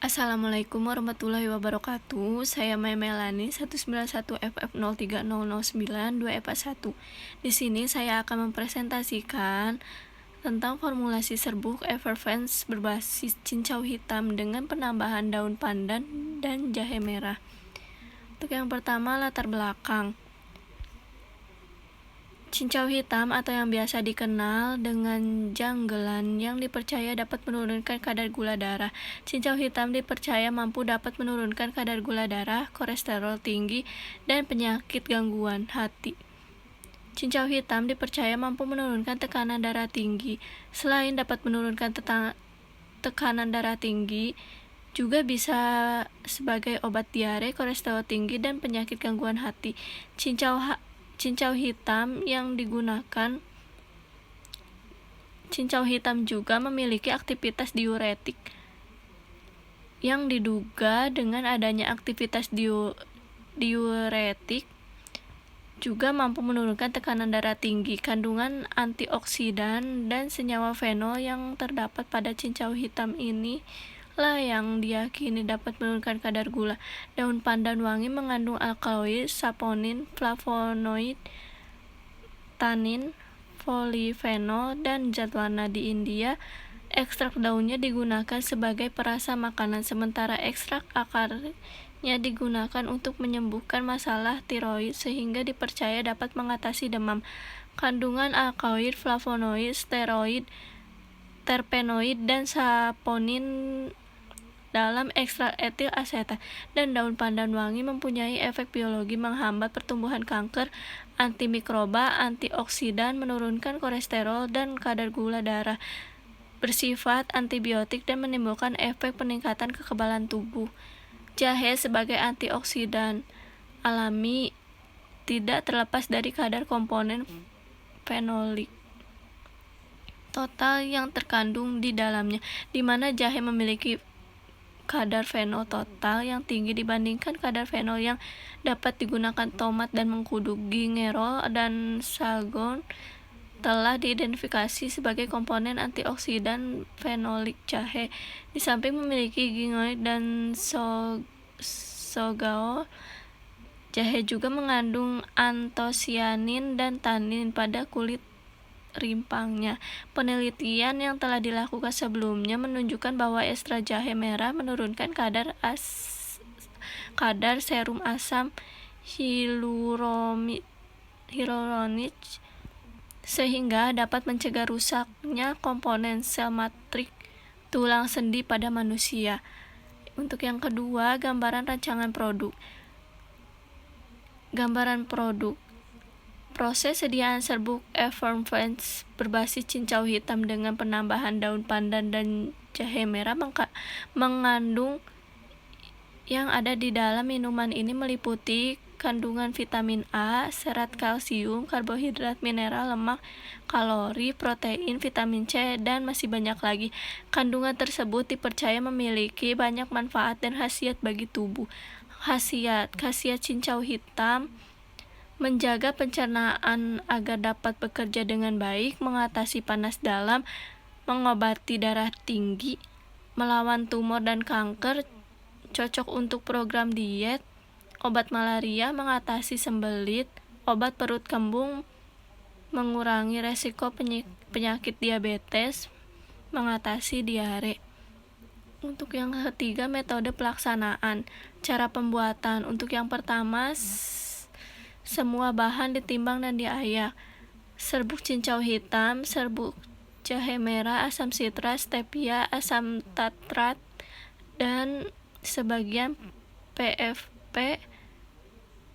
Assalamualaikum warahmatullahi wabarakatuh. Saya Maya Melani 191FF03009 2EPA 1. Di sini saya akan mempresentasikan tentang formulasi serbuk Everfence berbasis cincau hitam dengan penambahan daun pandan dan jahe merah. Untuk yang pertama, latar belakang. Cincau hitam atau yang biasa dikenal dengan janggelan yang dipercaya dapat menurunkan kadar gula darah. Cincau hitam dipercaya mampu dapat menurunkan kadar gula darah, kolesterol tinggi, dan penyakit gangguan hati. Cincau hitam dipercaya mampu menurunkan tekanan darah tinggi. Selain dapat menurunkan tekanan darah tinggi, juga bisa sebagai obat diare, kolesterol tinggi, dan penyakit gangguan hati. Cincau hitam juga memiliki aktivitas diuretik yang diduga dengan adanya aktivitas diuretik juga mampu menurunkan tekanan darah tinggi. Kandungan antioksidan dan senyawa fenol yang terdapat pada cincau hitam ini lah yang diyakini dapat menurunkan kadar gula. Daun pandan wangi mengandung alkaloid, saponin, flavonoid, tanin, polifenol, dan zat warna. Di India, ekstrak daunnya digunakan sebagai perasa makanan, sementara ekstrak akarnya digunakan untuk menyembuhkan masalah tiroid sehingga dipercaya dapat mengatasi demam. Kandungan alkaloid, flavonoid, steroid, terpenoid, dan saponin dalam ekstrak etil asetat dan daun pandan wangi mempunyai efek biologi menghambat pertumbuhan kanker, antimikroba, antioksidan, menurunkan kolesterol dan kadar gula darah, bersifat antibiotik dan menimbulkan efek peningkatan kekebalan tubuh. Jahe sebagai antioksidan alami tidak terlepas dari kadar komponen fenolik total yang terkandung di dalamnya, di mana jahe memiliki kadar fenol total yang tinggi dibandingkan kadar fenol yang dapat digunakan tomat dan mengkudu. Gingerol dan sagon telah diidentifikasi sebagai komponen antioksidan fenolik jahe. Di samping memiliki gingoid dan sogao, jahe juga mengandung antosianin dan tanin pada kulit rimpangnya. Penelitian yang telah dilakukan sebelumnya menunjukkan bahwa ekstrak jahe merah menurunkan kadar serum asam hyaluronik sehingga dapat mencegah rusaknya komponen sel matrik tulang sendi pada manusia. Untuk yang kedua, gambaran rancangan produk. Gambaran produk. Proses sediaan serbuk Everfence berbasis cincau hitam dengan penambahan daun pandan dan jahe merah mengandung yang ada di dalam minuman ini meliputi kandungan vitamin A, serat kalsium, karbohidrat, mineral, lemak, kalori, protein, vitamin C, dan masih banyak lagi. Kandungan tersebut dipercaya memiliki banyak manfaat dan khasiat bagi tubuh. Khasiat cincau hitam: menjaga pencernaan agar dapat bekerja dengan baik, mengatasi panas dalam, mengobati darah tinggi, melawan tumor dan kanker, cocok untuk program diet, obat malaria, mengatasi sembelit, obat perut kembung, mengurangi resiko penyakit diabetes, mengatasi diare. Untuk yang ketiga, metode pelaksanaan. Cara pembuatan. Untuk yang pertama, semua bahan ditimbang dan diayak. Serbuk cincau hitam, serbuk jahe merah, asam sitrat, stevia, asam tartrat, dan sebagian PFP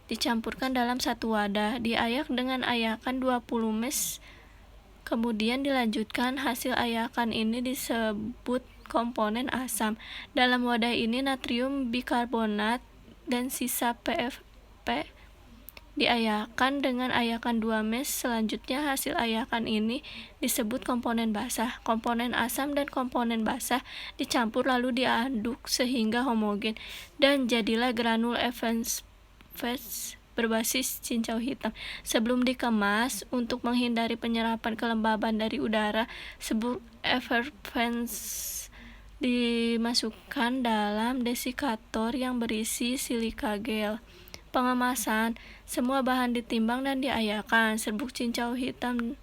dicampurkan dalam satu wadah. Diayak dengan ayakan 20 ml. Kemudian dilanjutkan. Hasil ayakan ini disebut komponen asam. Dalam wadah ini natrium bikarbonat dan sisa PFP diayakan dengan ayakan 2 ml. Selanjutnya hasil ayakan ini disebut komponen basah. Komponen asam dan komponen basah dicampur lalu diaduk sehingga homogen dan jadilah granul Everfence berbasis cincau hitam. Sebelum dikemas, untuk menghindari penyerapan kelembaban dari udara, serbuk Everfence dimasukkan dalam desikator yang berisi silika gel. Pengemasan, semua bahan ditimbang dan diayakan. Serbuk cincau hitam,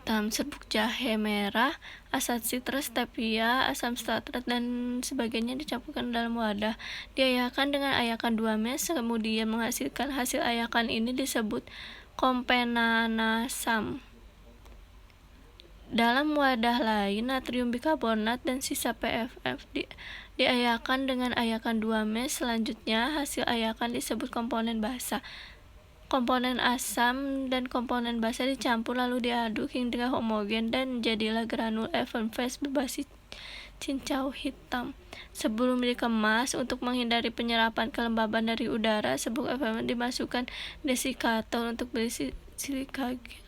serbuk jahe merah, asam citrus, stevia, asam statrat, dan sebagainya dicampurkan dalam wadah. Diayakan dengan ayakan 2 mes, kemudian menghasilkan hasil ayakan ini disebut kompenanasam. Dalam wadah lain, natrium bikarbonat dan sisa PFF diayakan dengan ayakan 2 mes. Selanjutnya, hasil ayakan disebut komponen basa. Komponen asam dan komponen basa dicampur lalu diaduk hingga homogen dan jadilah granul Effervescent berbasis cincau hitam. Sebelum dikemas, untuk menghindari penyerapan kelembaban dari udara, serbuk Effervescent dimasukkan desikator untuk berisi silika gel.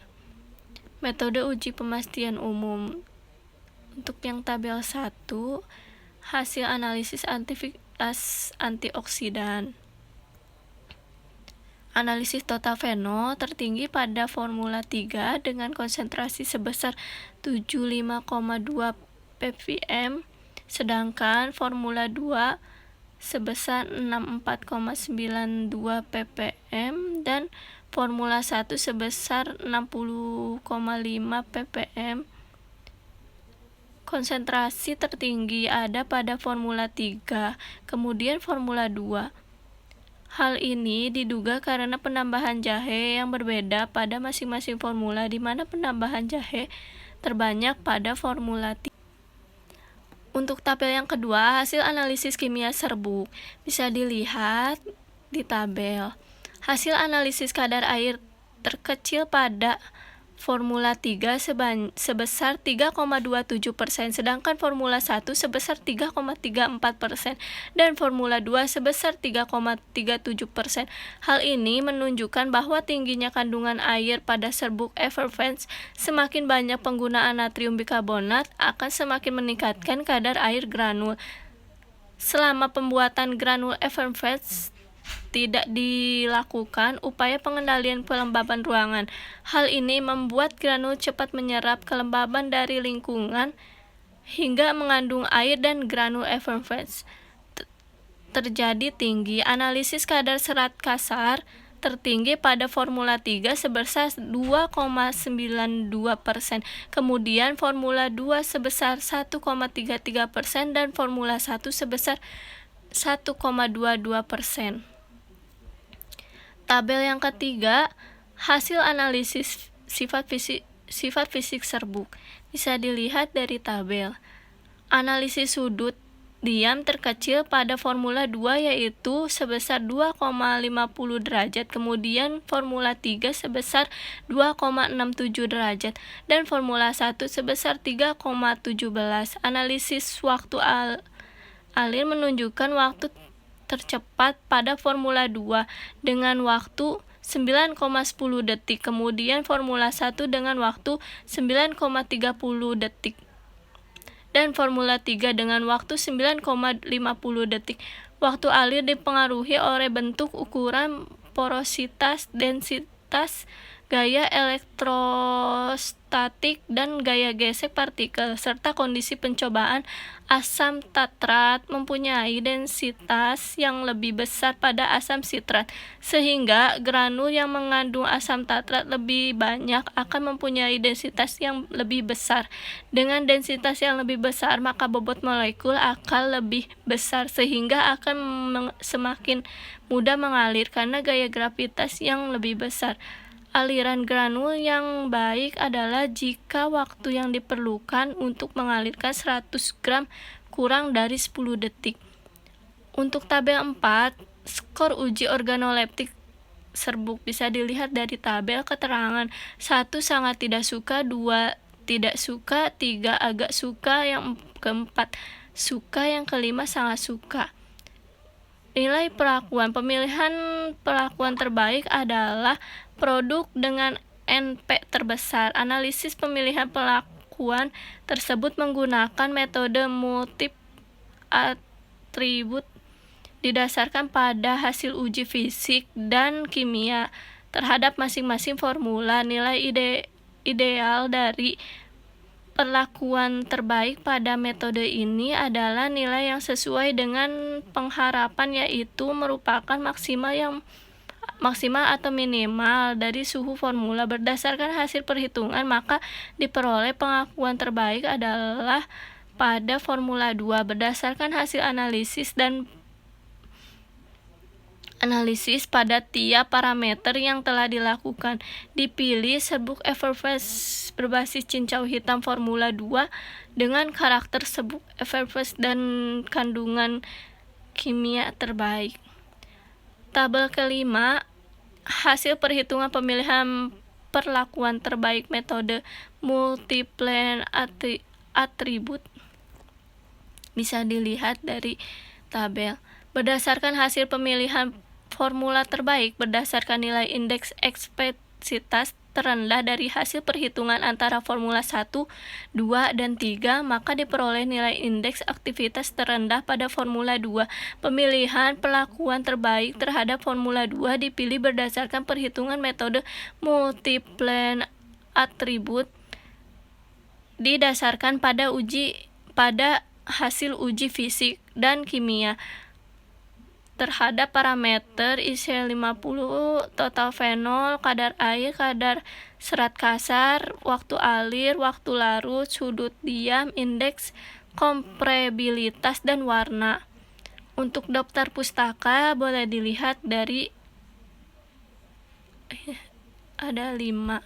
Metode uji pemastian umum. Untuk yang tabel 1, hasil analisis aktivitas antioksidan. Analisis total fenol tertinggi pada formula 3 dengan konsentrasi sebesar 75,2 ppm, sedangkan formula 2 sebesar 64,92 ppm dan formula 1 sebesar 60,5 ppm. Konsentrasi tertinggi ada pada formula 3, kemudian formula 2. Hal ini diduga karena penambahan jahe yang berbeda pada masing-masing formula, di mana penambahan jahe terbanyak pada formula 3. Untuk tabel yang kedua, hasil analisis kimia serbuk bisa dilihat di tabel. Hasil analisis kadar air terkecil pada formula 3 sebesar 3,27%, sedangkan formula 1 sebesar 3,34% dan formula 2 sebesar 3,37%. Hal ini menunjukkan bahwa tingginya kandungan air pada serbuk Effervescent, semakin banyak penggunaan natrium bikarbonat akan semakin meningkatkan kadar air granul. Selama pembuatan granul Effervescent tidak dilakukan upaya pengendalian kelembaban ruangan. Hal ini membuat granul cepat menyerap kelembaban dari lingkungan hingga mengandung air dan granul Effervescent terjadi tinggi. Analisis kadar serat kasar tertinggi pada formula 3 sebesar 2,92%, kemudian formula 2 sebesar 1,33% dan formula 1 sebesar 1,22%. Tabel yang ketiga, hasil analisis sifat fisik serbuk bisa dilihat dari tabel. Analisis sudut diam terkecil pada formula 2 yaitu sebesar 2,50 derajat, kemudian formula 3 sebesar 2,67 derajat dan formula 1 sebesar 3,17. Analisis waktu alir menunjukkan waktu tercepat pada formula 2 dengan waktu 9,10 detik, kemudian formula 1 dengan waktu 9,30 detik, dan formula 3 dengan waktu 9,50 detik. Waktu alir dipengaruhi oleh bentuk, ukuran, porositas, densitas, gaya elektrostatik, dan gaya gesek partikel, serta kondisi pencobaan. Asam tartrat mempunyai densitas yang lebih besar pada asam sitrat, sehingga granul yang mengandung asam tartrat lebih banyak akan mempunyai densitas yang lebih besar. Dengan densitas yang lebih besar, maka bobot molekul akan lebih besar, sehingga akan semakin mudah mengalir karena gaya gravitas yang lebih besar. Aliran granul yang baik adalah jika waktu yang diperlukan untuk mengalirkan 100 gram kurang dari 10 detik. Untuk tabel 4, skor uji organoleptik serbuk bisa dilihat dari tabel keterangan. 1 sangat tidak suka, 2 tidak suka, 3 agak suka, yang keempat suka, yang kelima sangat suka. Nilai perlakuan. Pemilihan perlakuan terbaik adalah produk dengan NP terbesar. Analisis pemilihan perlakuan tersebut menggunakan metode multi atribut didasarkan pada hasil uji fisik dan kimia terhadap masing-masing formula. Nilai ideal dari Perlakuan terbaik pada metode ini adalah nilai yang sesuai dengan pengharapan, yaitu merupakan maksimal atau minimal dari suhu formula. Berdasarkan hasil perhitungan, maka diperoleh pengakuan terbaik adalah pada formula 2 berdasarkan hasil analisis pada tiap parameter yang telah dilakukan. Dipilih serbuk effervescence berbasis cincau hitam formula 2 dengan karakter serbuk effervescence dan kandungan kimia terbaik. Tabel kelima, hasil perhitungan pemilihan perlakuan terbaik metode multiple atribut bisa dilihat dari tabel. Berdasarkan hasil pemilihan formula terbaik berdasarkan nilai indeks ekspresivitas terendah dari hasil perhitungan antara formula 1, 2, dan 3, maka diperoleh nilai indeks aktivitas terendah pada formula 2. Pemilihan perlakuan terbaik terhadap formula 2 dipilih berdasarkan perhitungan metode multiple atribut didasarkan pada hasil uji fisik dan kimia terhadap parameter IC50, total fenol, kadar air, kadar serat kasar, waktu alir, waktu larut, sudut diam, indeks kompresibilitas, dan warna. Untuk daftar pustaka boleh dilihat dari ada 5.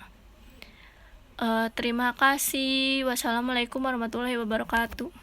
Terima kasih. Wassalamualaikum warahmatullahi wabarakatuh.